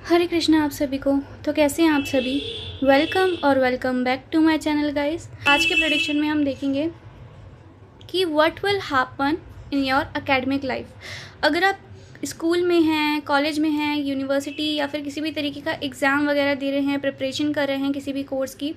हरे कृष्णा आप सभी को। तो कैसे हैं आप सभी। वेलकम और welcome back to my channel guys. आज के प्रेडिक्शन में हम देखेंगे कि what will happen in your academic life. अगर आप स्कूल में हैं, कॉलेज में हैं, यूनिवर्सिटी या फिर किसी भी तरीके का एग्ज़ाम वगैरह दे रहे हैं, प्रिपरेशन कर रहे हैं किसी भी कोर्स की,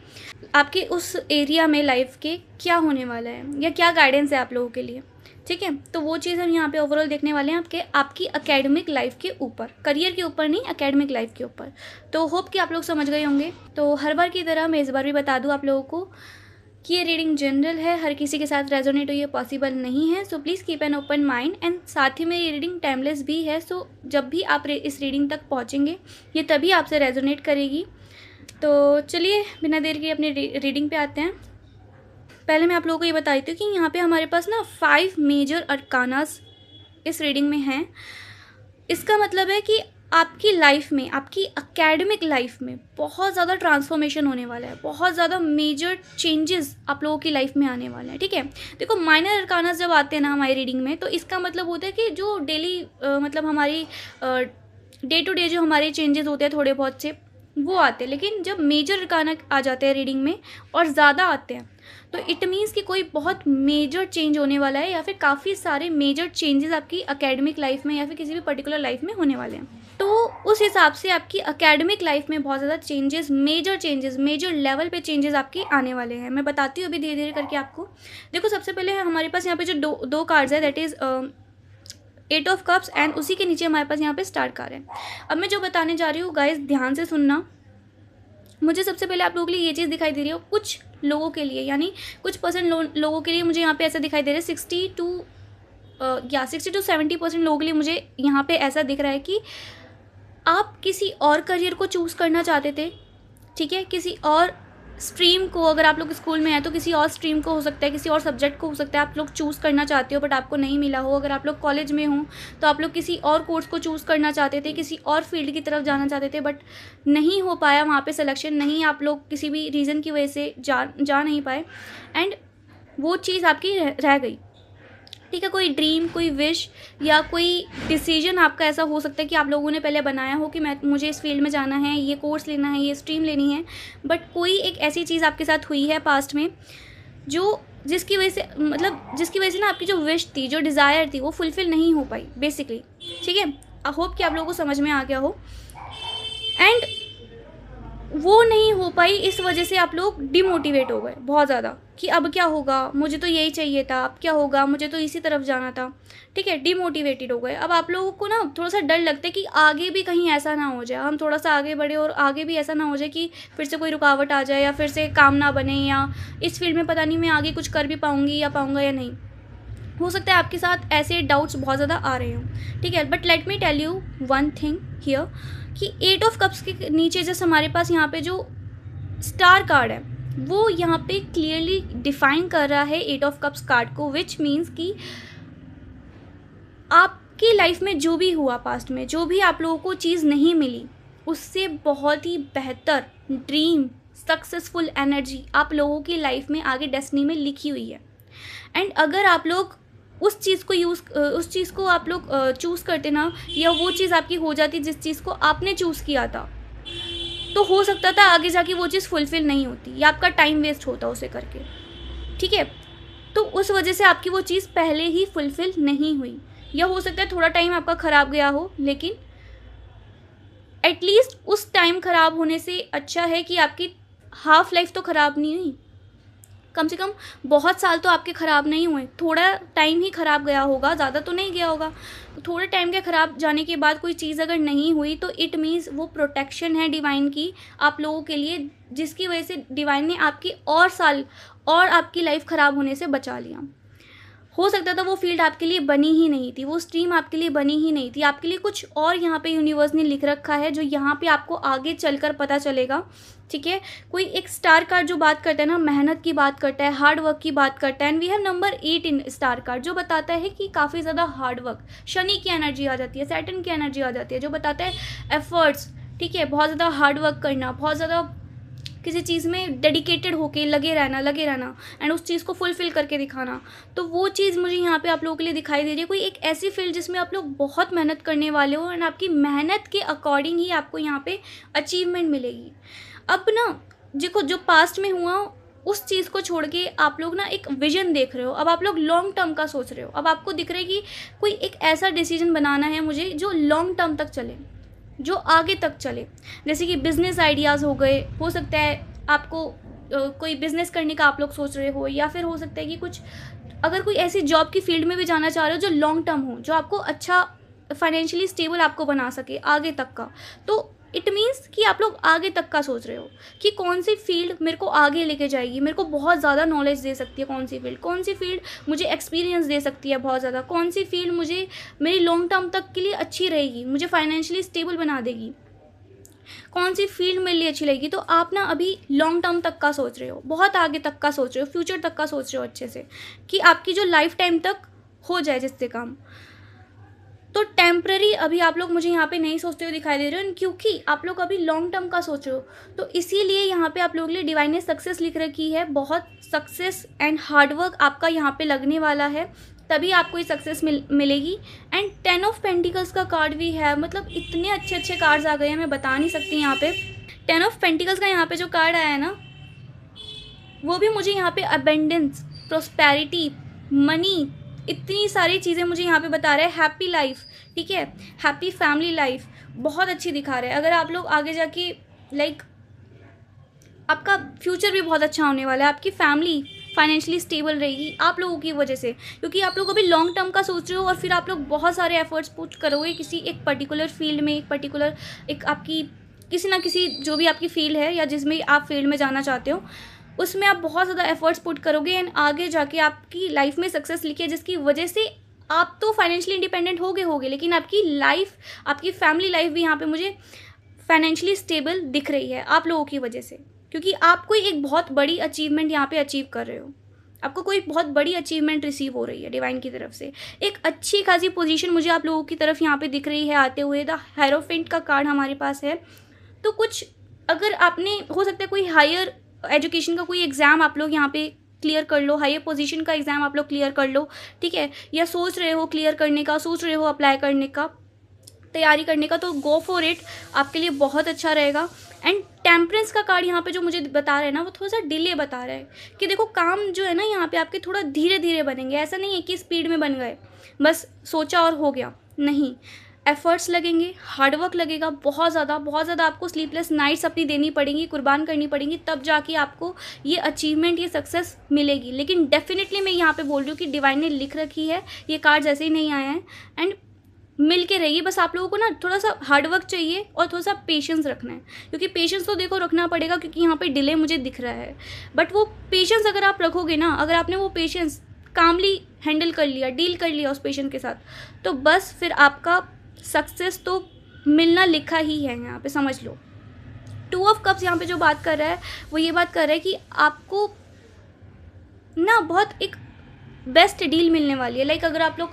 आपके उस एरिया में लाइफ के क्या होने वाला है या क्या गाइडेंस है आप लोगों के लिए। ठीक है, तो वो चीज़ हम यहाँ पे ओवरऑल देखने वाले हैं आपकी एकेडमिक लाइफ के ऊपर, करियर के ऊपर नहीं, एकेडमिक लाइफ के ऊपर। तो होप कि आप लोग समझ गए होंगे। तो हर बार की तरह मैं इस बार भी बता दूँ आप लोगों को कि ये रीडिंग जनरल है, हर किसी के साथ रेजोनेट हो ये पॉसिबल नहीं है। So please keep an open mind and साथ ही में ये रीडिंग टाइमलेस भी है। सो जब भी आप इस रीडिंग तक पहुँचेंगे ये तभी आपसे रेजोनेट करेगी। तो चलिए बिना देर के अपनी रीडिंग पे आते हैं। पहले मैं आप लोगों को ये बता देती हूँ कि यहाँ पे हमारे पास ना 5 मेजर अरकानास इस रीडिंग में हैं। इसका मतलब है कि आपकी लाइफ में, आपकी एकेडमिक लाइफ में बहुत ज़्यादा ट्रांसफॉर्मेशन होने वाला है, बहुत ज़्यादा मेजर चेंजेस आप लोगों की लाइफ में आने वाले हैं। ठीक है, देखो माइनर अरकानास जब आते हैं ना हमारी रीडिंग में, तो इसका मतलब होता है कि जो डेली मतलब हमारी डे टू डे जो हमारे चेंजेस होते हैं थोड़े बहुत से वो आते हैं। लेकिन जब मेजर अरकाना आ जाते हैं रीडिंग में और ज़्यादा आते हैं तो इट मीन्स कि कोई बहुत मेजर चेंज होने वाला है या फिर काफ़ी सारे मेजर चेंजेस आपकी एकेडमिक लाइफ में या फिर किसी भी पर्टिकुलर लाइफ में होने वाले हैं। तो उस हिसाब से आपकी एकेडमिक लाइफ में बहुत ज़्यादा चेंजेस, मेजर लेवल पे चेंजेस आपके आने वाले हैं। मैं बताती हूँ अभी धीरे धीरे करके आपको। देखो सबसे पहले हमारे पास यहाँ पे जो दो कार्ड्स है, that is 8 of cups and उसी के नीचे हमारे पास यहाँ पे स्टार कार्ड है। अब मैं जो बताने जा रही हूँ गाइस ध्यान से सुनना। मुझे सबसे पहले आप लोगों के लिए ये चीज़ दिखाई दे रही है, कुछ लोगों के लिए यानी कुछ परसेंट लोगों के लिए मुझे यहाँ पे ऐसा दिखाई दे रहा है, 60 to 70% लोगों के लिए मुझे यहाँ पे ऐसा दिख रहा है कि आप किसी और करियर को चूज़ करना चाहते थे। ठीक है, किसी और स्ट्रीम को, अगर आप लोग स्कूल में हैं तो किसी और स्ट्रीम को हो सकता है, किसी और सब्जेक्ट को हो सकता है आप लोग चूज़ करना चाहते हो बट आपको नहीं मिला हो। अगर आप लोग कॉलेज में हो तो आप लोग किसी और कोर्स को चूज़ करना चाहते थे, किसी और फील्ड की तरफ जाना चाहते थे बट नहीं हो पाया, वहाँ पे सिलेक्शन नहीं, आप लोग किसी भी रीज़न की वजह से जा नहीं पाए एंड वो चीज़ आपकी रह गई। ठीक है, कोई ड्रीम, कोई विश या कोई डिसीजन आपका ऐसा हो सकता है कि आप लोगों ने पहले बनाया हो कि मुझे इस फील्ड में जाना है, ये कोर्स लेना है, ये स्ट्रीम लेनी है, बट कोई एक ऐसी चीज़ आपके साथ हुई है पास्ट में जो जिसकी वजह से ना आपकी जो विश थी, जो डिज़ायर थी वो फुलफ़िल नहीं हो पाई बेसिकली। ठीक है, आई होप कि आप लोगों को समझ में आ गया हो। एंड वो नहीं हो पाई, इस वजह से आप लोग डिमोटिवेट हो गए बहुत ज़्यादा कि अब क्या होगा, मुझे तो यही चाहिए था, अब क्या होगा, मुझे तो इसी तरफ जाना था। ठीक है, डिमोटिवेटेड हो गए। अब आप लोगों को ना थोड़ा सा डर लगता है कि आगे भी कहीं ऐसा ना हो जाए, हम थोड़ा सा आगे बढ़े और आगे भी ऐसा ना हो जाए कि फिर से कोई रुकावट आ जाए या फिर से काम ना बने या इस फील्ड में पता नहीं मैं आगे कुछ कर भी पाऊँगी या पाऊँगा या नहीं। हो सकता है आपके साथ ऐसे डाउट्स बहुत ज़्यादा आ रहे हों। ठीक है, but let me tell you one thing here कि 8 ऑफ कप्स के नीचे जैसे हमारे पास यहाँ पे जो स्टार कार्ड है वो यहाँ पे क्लियरली डिफाइन कर रहा है 8 ऑफ कप्स कार्ड को, विच मीन्स कि आपकी लाइफ में जो भी हुआ पास्ट में, जो भी आप लोगों को चीज़ नहीं मिली, उससे बहुत ही बेहतर ड्रीम, सक्सेसफुल एनर्जी आप लोगों की लाइफ में आगे डेस्टिनी में लिखी हुई है। एंड अगर आप लोग उस चीज़ को आप लोग चूज़ करते ना, या वो चीज़ आपकी हो जाती जिस चीज़ को आपने चूज़ किया था, तो हो सकता था आगे जाके वो चीज़ फुलफ़िल नहीं होती या आपका टाइम वेस्ट होता उसे करके। ठीक है, तो उस वजह से आपकी वो चीज़ पहले ही फुलफ़िल नहीं हुई, या हो सकता है थोड़ा टाइम आपका ख़राब गया हो, लेकिन एटलीस्ट उस टाइम ख़राब होने से अच्छा है कि आपकी हाफ लाइफ तो ख़राब नहीं हुई, कम से कम बहुत साल तो आपके ख़राब नहीं हुए, थोड़ा टाइम ही ख़राब गया होगा, ज़्यादा तो नहीं गया होगा। तो थोड़े टाइम के ख़राब जाने के बाद कोई चीज़ अगर नहीं हुई तो इट मीन्स वो प्रोटेक्शन है डिवाइन की आप लोगों के लिए, जिसकी वजह से डिवाइन ने आपकी और साल और आपकी लाइफ ख़राब होने से बचा लिया। हो सकता था वो फील्ड आपके लिए बनी ही नहीं थी, वो स्ट्रीम आपके लिए बनी ही नहीं थी, आपके लिए कुछ और यहाँ पे यूनिवर्स ने लिख रखा है जो यहाँ पे आपको आगे चलकर पता चलेगा। ठीक है, कोई एक स्टार कार्ड जो बात करता है ना, मेहनत की बात करता है, हार्ड वर्क की बात करता है, and we have number 8 in star card जो बताता है कि काफ़ी ज़्यादा हार्ड वर्क, शनि की एनर्जी आ जाती है, सैटर्न की एनर्जी आ जाती है जो बताता है एफर्ट्स। ठीक है, बहुत ज़्यादा हार्ड वर्क करना, बहुत ज़्यादा किसी चीज़ में डेडिकेटेड होके लगे रहना एंड उस चीज़ को फुलफ़िल करके दिखाना। तो वो चीज़ मुझे यहाँ पे आप लोगों के लिए दिखाई दे रही है। कोई एक ऐसी फ़ील्ड जिसमें आप लोग बहुत मेहनत करने वाले हो एंड आपकी मेहनत के अकॉर्डिंग ही आपको यहाँ पे अचीवमेंट मिलेगी। अब ना देखो, जो पास्ट में हुआ उस चीज़ को छोड़ के आप लोग ना एक विजन देख रहे हो। अब आप लोग लॉन्ग टर्म का सोच रहे हो। अब आपको दिख रहा है कि कोई एक ऐसा डिसीजन बनाना है मुझे जो लॉन्ग टर्म तक चले, जो आगे तक चले। जैसे कि बिज़नेस आइडियाज़ हो गए, हो सकता है आपको कोई बिज़नेस करने का आप लोग सोच रहे हो, या फिर हो सकता है कि कुछ अगर कोई ऐसी जॉब की फील्ड में भी जाना चाह रहे हो जो लॉन्ग टर्म हो, जो आपको अच्छा फाइनेंशियली स्टेबल आपको बना सके आगे तक का। तो इट मीन्स कि आप लोग आगे तक का सोच रहे हो कि कौन सी फील्ड मेरे को आगे लेके जाएगी, मेरे को बहुत ज़्यादा नॉलेज दे सकती है, कौन सी फील्ड मुझे एक्सपीरियंस दे सकती है बहुत ज़्यादा, कौन सी फील्ड मुझे मेरी लॉन्ग टर्म तक के लिए अच्छी रहेगी, मुझे फाइनेंशियली स्टेबल बना देगी, कौन सी फील्ड मेरे लिए अच्छी लगेगी। तो आप ना अभी लॉन्ग टर्म तक का सोच रहे हो, बहुत आगे तक का सोच रहे हो, फ्यूचर तक का सोच रहे हो अच्छे से, कि आपकी जो लाइफ टाइम तक हो जाए जिससे काम। तो टेम्पररी अभी आप लोग मुझे यहाँ पे नहीं सोचते हुए दिखाई दे रहे हो, क्योंकि आप लोग अभी लॉन्ग टर्म का सोच रहे हो। तो इसीलिए यहाँ पे आप लोगों के लिए डिवाइन ने सक्सेस लिख रखी है। बहुत सक्सेस एंड हार्डवर्क आपका यहाँ पे लगने वाला है, तभी आपको ये सक्सेस मिलेगी। एंड 10 ऑफ पेंटिकल्स का कार्ड भी है। मतलब इतने अच्छे अच्छे कार्ड्स आ गए हैं, मैं बता नहीं सकती। यहाँ पे 10 ऑफ पेंटिकल्स का यहाँ पे जो कार्ड आया है ना, वो भी मुझे यहाँ पे अबेंडेंस, प्रोस्पेरिटी, मनी, इतनी सारी चीज़ें मुझे यहाँ पे बता रहा है। हैप्पी लाइफ, ठीक है, हैप्पी फैमिली लाइफ बहुत अच्छी दिखा रहा है। अगर आप लोग आगे जाके आपका फ्यूचर भी बहुत अच्छा होने वाला है, आपकी फैमिली फाइनेंशियली स्टेबल रहेगी आप लोगों की वजह से, क्योंकि आप लोग अभी लॉन्ग टर्म का सोच रहे हो और फिर आप लोग बहुत सारे एफर्ट्स पुट करोगे किसी एक पर्टिकुलर फील्ड में, एक आपकी किसी ना किसी जो भी आपकी फील्ड है या जिसमें आप फील्ड में जाना चाहते हो, उसमें आप बहुत ज़्यादा एफर्ट्स पुट करोगे एंड आगे जाके आपकी लाइफ में सक्सेस लिखी है, जिसकी वजह से आप तो फाइनेंशियली इंडिपेंडेंट होगे, लेकिन आपकी लाइफ, आपकी फैमिली लाइफ भी यहाँ पे मुझे फाइनेंशियली स्टेबल दिख रही है आप लोगों की वजह से, क्योंकि आप कोई एक बहुत बड़ी अचीवमेंट यहाँ पे अचीव कर रहे हो। आपको कोई बहुत बड़ी अचीवमेंट रिसीव हो रही है डिवाइन की तरफ से। एक अच्छी खासी पोजीशन मुझे आप लोगों की तरफ यहाँ पे दिख रही है आते हुए। द हेरोफेंट का कार्ड हमारे पास है। तो कुछ अगर आपने, हो सकता है कोई हायर एजुकेशन का कोई एग्ज़ाम आप लोग यहाँ पे क्लियर कर लो, हायर पोजीशन का एग्ज़ाम आप लोग क्लियर कर लो, ठीक है, या सोच रहे हो क्लियर करने का, सोच रहे हो अप्लाई करने का, तैयारी करने का, तो गो फॉर इट, आपके लिए बहुत अच्छा रहेगा। एंड टेम्परेंस का कार्ड यहाँ पे जो मुझे बता रहा है ना, वो थोड़ा सा डिले बता रहा है कि देखो काम जो है ना यहाँ पे आपके थोड़ा धीरे धीरे बनेंगे। ऐसा नहीं है कि स्पीड में बन गए, बस सोचा और हो गया, नहीं, एफर्ट्स लगेंगे, हार्डवर्क लगेगा बहुत ज़्यादा। आपको स्लीपलेस नाइट्स अपनी देनी पड़ेंगी, कुर्बान करनी पड़ेंगी, तब जाके आपको ये अचीवमेंट, ये सक्सेस मिलेगी। लेकिन डेफिनेटली मैं यहाँ पे बोल रही हूँ कि डिवाइन ने लिख रखी है, ये कार्ड ऐसे ही नहीं आए हैं एंड मिल के रहिए। बस आप लोगों को ना थोड़ा सा हार्डवर्क चाहिए और थोड़ा सा पेशेंस रखना है, क्योंकि पेशेंस तो देखो रखना पड़ेगा, क्योंकि यहाँ पे डिले मुझे दिख रहा है। बट वो पेशेंस अगर आप रखोगे ना, अगर आपने वो पेशेंस कामली हैंडल कर लिया, डील कर लिया उस पेशेंट के साथ, तो बस फिर आपका सक्सेस तो मिलना लिखा ही है यहाँ पे, समझ लो। 2 ऑफ कप्स यहाँ पे जो बात कर रहा है वो ये बात कर रहा है कि आपको ना बहुत एक बेस्ट डील मिलने वाली है। लाइक अगर आप लोग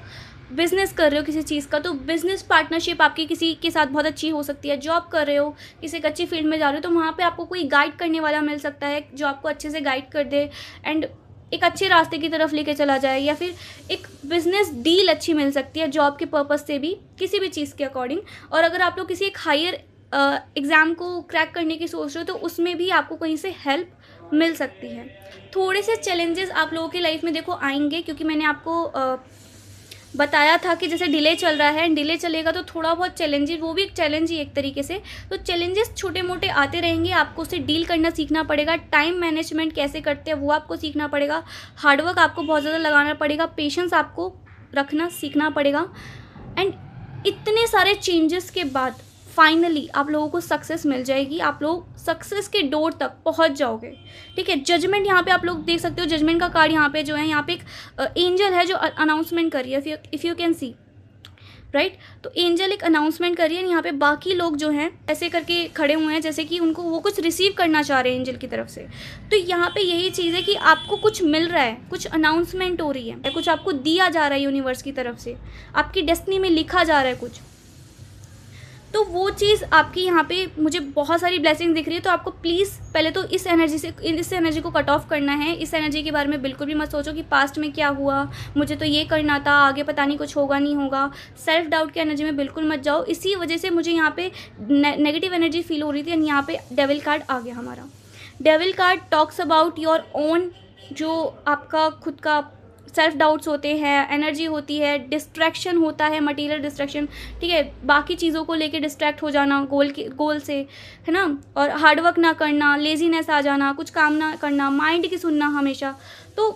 बिज़नेस कर रहे हो किसी चीज़ का, तो बिज़नेस पार्टनरशिप आपकी किसी के साथ बहुत अच्छी हो सकती है। जॉब कर रहे हो, किसी एक अच्छी फील्ड में जा रहे हो, तो वहाँ पे आपको कोई गाइड करने वाला मिल सकता है जो आपको अच्छे से गाइड कर दे एंड एक अच्छे रास्ते की तरफ लेके चला जाए। या फिर एक बिज़नेस डील अच्छी मिल सकती है जॉब के पर्पज़ से भी, किसी भी चीज़ के अकॉर्डिंग। और अगर आप लोग किसी एक हायर एग्ज़ाम को क्रैक करने की सोच रहे हो, तो उसमें भी आपको कहीं से हेल्प मिल सकती है। थोड़े से चैलेंजेस आप लोगों की लाइफ में देखो आएंगे, क्योंकि मैंने आपको बताया था कि जैसे डिले चल रहा है, डिले चलेगा तो थोड़ा बहुत चैलेंजेस, वो भी एक चैलेंज ही एक तरीके से। तो चैलेंजेस छोटे मोटे आते रहेंगे, आपको उससे डील करना सीखना पड़ेगा। टाइम मैनेजमेंट कैसे करते हैं वो आपको सीखना पड़ेगा। हार्डवर्क आपको बहुत ज़्यादा लगाना पड़ेगा, पेशेंस आपको रखना सीखना पड़ेगा। एंड इतने सारे चेंजेस के बाद फाइनली आप लोगों को सक्सेस मिल जाएगी, आप लोग सक्सेस के डोर तक पहुंच जाओगे, ठीक है। जजमेंट यहाँ पे आप लोग देख सकते हो, जजमेंट का कार्ड यहाँ पे जो है, यहाँ पे एक एंजल है जो अनाउंसमेंट कर रही है, if you can see right. तो एंजल एक अनाउंसमेंट कर रही है, यहाँ पे बाकी लोग जो हैं ऐसे करके खड़े हुए हैं जैसे कि उनको वो कुछ रिसीव करना चाह रहे हैं एंजल की तरफ से। तो यहाँ पे यही चीज़ है कि आपको कुछ मिल रहा है, कुछ अनाउंसमेंट हो रही है, कुछ आपको दिया जा रहा है यूनिवर्स की तरफ से, आपकी डेस्टिनी में लिखा जा रहा है कुछ। तो वो चीज़ आपकी यहाँ पे मुझे बहुत सारी ब्लेसिंग दिख रही है। तो आपको प्लीज़ पहले तो इस एनर्जी को कट ऑफ करना है। इस एनर्जी के बारे में बिल्कुल भी मत सोचो कि पास्ट में क्या हुआ, मुझे तो ये करना था, आगे पता नहीं कुछ होगा नहीं होगा। सेल्फ डाउट की एनर्जी में बिल्कुल मत जाओ। इसी वजह से मुझे यहाँ पे नेगेटिव एनर्जी फील हो रही थी, एंड यहाँ पे डेविल कार्ड आ गया हमारा। Devil card talks about your own, जो आपका खुद का सेल्फ डाउट्स होते हैं, एनर्जी होती है, डिस्ट्रैक्शन होता है, मटेरियल डिस्ट्रैक्शन, ठीक है, बाकी चीज़ों को लेके डिस्ट्रैक्ट हो जाना गोल से, है ना, और हार्डवर्क ना करना, लेजीनेस आ जाना, कुछ काम ना करना, माइंड की सुनना हमेशा, तो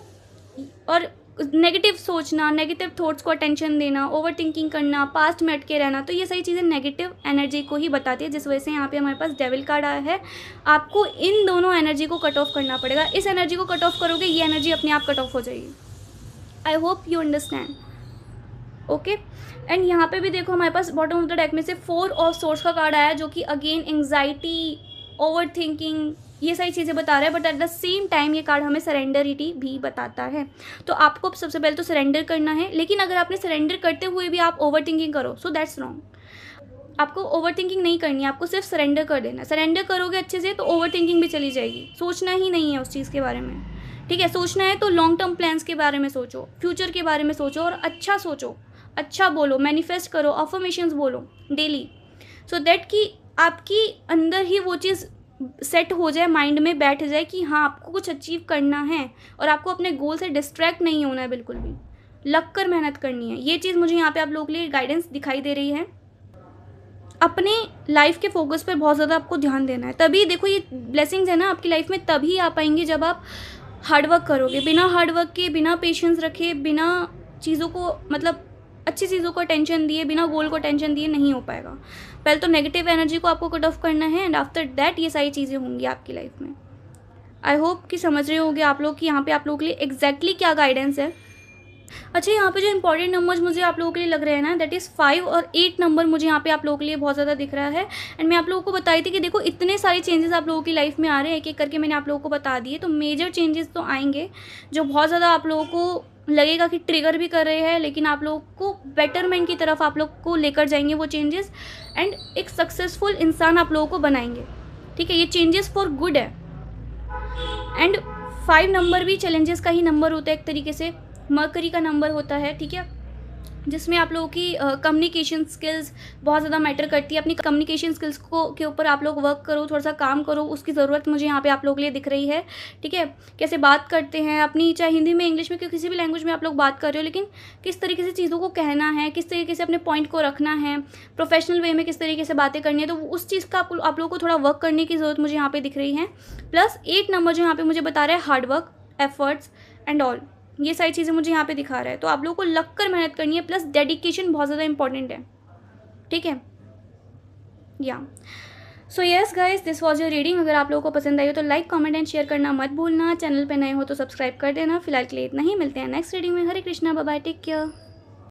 और नेगेटिव सोचना, नेगेटिव थॉट्स को अटेंशन देना, ओवर थिंकिंग करना, पास्ट में अटके रहना, तो ये सारी चीज़ें नेगेटिव एनर्जी को ही बताती है, जिस वजह से यहाँ पे हमारे पास डेविल कार्ड आया है। आपको इन दोनों एनर्जी को कट ऑफ करना पड़ेगा। इस एनर्जी को कट ऑफ करोगे, ये एनर्जी अपने आप कट ऑफ हो जाएगी। I hope you understand, okay. And यहाँ पे भी देखो हमारे पास बॉटम ऑफ द डेक में से 4 ऑफ सोर्स का कार्ड आया, जो कि अगेन एंग्जाइटी, ओवर थिंकिंग, ये सारी चीज़ें बता रहा है। But at the same time ये कार्ड हमें सरेंडरिटी भी बताता है। तो आपको सबसे पहले तो सरेंडर करना है, लेकिन अगर आपने सरेंडर करते हुए भी आप ओवर थिंकिंग करो, सो दैट्स रॉन्ग। आपको ओवर थिंकिंग नहीं करनी है, आपको सिर्फ सरेंडर कर देना है। सरेंडर करोगे अच्छे से तो ओवर थिंकिंग भी चली जाएगी। सोचना ही नहीं है उस चीज़ के बारे में, ठीक है। सोचना है तो लॉन्ग टर्म प्लान्स के बारे में सोचो, फ्यूचर के बारे में सोचो, और अच्छा सोचो, अच्छा बोलो, मैनिफेस्ट करो, अफर्मेशंस बोलो डेली, सो दैट कि आपकी अंदर ही वो चीज़ सेट हो जाए, माइंड में बैठ जाए कि हाँ आपको कुछ अचीव करना है, और आपको अपने गोल से डिस्ट्रैक्ट नहीं होना है, बिल्कुल भी लग कर मेहनत करनी है। ये चीज़ मुझे यहाँ पे आप लोगों के लिए गाइडेंस दिखाई दे रही है। अपने लाइफ के फोकस पर बहुत ज़्यादा आपको ध्यान देना है, तभी देखो ये ब्लेसिंग्स है ना आपकी लाइफ में तभी आ पाएंगी जब आप हार्डवर्क करोगे। बिना हार्डवर्क के, बिना पेशेंस रखे, बिना चीज़ों को मतलब अच्छी चीज़ों को अटेंशन दिए, बिना गोल को अटेंशन दिए नहीं हो पाएगा। पहले तो नेगेटिव एनर्जी को आपको कट ऑफ करना है, एंड आफ्टर दैट ये सारी चीज़ें होंगी आपकी लाइफ में। आई होप कि समझ रहे होंगे आप लोग कि यहाँ पे आप लोगों के लिए एग्जैक्टली क्या गाइडेंस है। अच्छा, यहाँ पे जो इंपॉर्टेंट नंबर्स मुझे आप लोगों के लिए लग रहे हैं ना, दैट इज़ 5 और 8 नंबर मुझे यहाँ पे आप लोगों के लिए बहुत ज़्यादा दिख रहा है। एंड मैं आप लोगों को बताई थी कि देखो इतने सारे चेंजेस आप लोगों की लाइफ में आ रहे हैं, एक एक करके मैंने आप लोगों को बता दिए। तो मेजर चेंजेस तो आएंगे जो बहुत ज़्यादा आप लोगों को लगेगा कि ट्रिगर भी कर रहे हैं, लेकिन आप लोगों को बेटरमेंट की तरफ आप लोग को लेकर जाएंगे वो चेंजेस, एंड एक सक्सेसफुल इंसान आप लोगों को बनाएंगे, ठीक है। ये चेंजेस फॉर गुड है। एंड 5 नंबर भी चैलेंजेस का ही नंबर होता है एक तरीके से, मरकरी का नंबर होता है, ठीक है, जिसमें आप लोगों की कम्युनिकेशन स्किल्स बहुत ज़्यादा मैटर करती है। अपनी कम्युनिकेशन स्किल्स को के ऊपर आप लोग वर्क करो, थोड़ा सा काम करो, उसकी ज़रूरत मुझे यहाँ पे आप लोगों के लिए दिख रही है, ठीक है। कैसे बात करते हैं अपनी, चाहे हिंदी में, इंग्लिश में, किसी भी लैंग्वेज में आप लोग बात कर रहे हो, लेकिन किस तरीके से चीज़ों को कहना है, किस तरीके से अपने पॉइंट को रखना है, प्रोफेशनल वे में किस तरीके से बातें करनी है, तो उस चीज़ का आप लोगों को थोड़ा वर्क करने की ज़रूरत मुझे यहाँ पर दिख रही है। प्लस 8 नंबर जो यहाँ पर मुझे बता रहा है हार्डवर्क, एफर्ट्स एंड ऑल, ये सारी चीज़ें मुझे यहाँ पे दिखा रहा है। तो आप लोगों को लग कर मेहनत करनी है, प्लस डेडिकेशन बहुत ज़्यादा इंपॉर्टेंट है, ठीक है। या so yes guys, this was your reading. अगर आप लोगों को पसंद आई हो तो लाइक, कमेंट एंड शेयर करना मत भूलना। चैनल पे नए हो तो सब्सक्राइब कर देना। फिलहाल के लिए इतना ही, मिलते हैं नेक्स्ट रीडिंग में। Hare Krishna, bye bye, take care.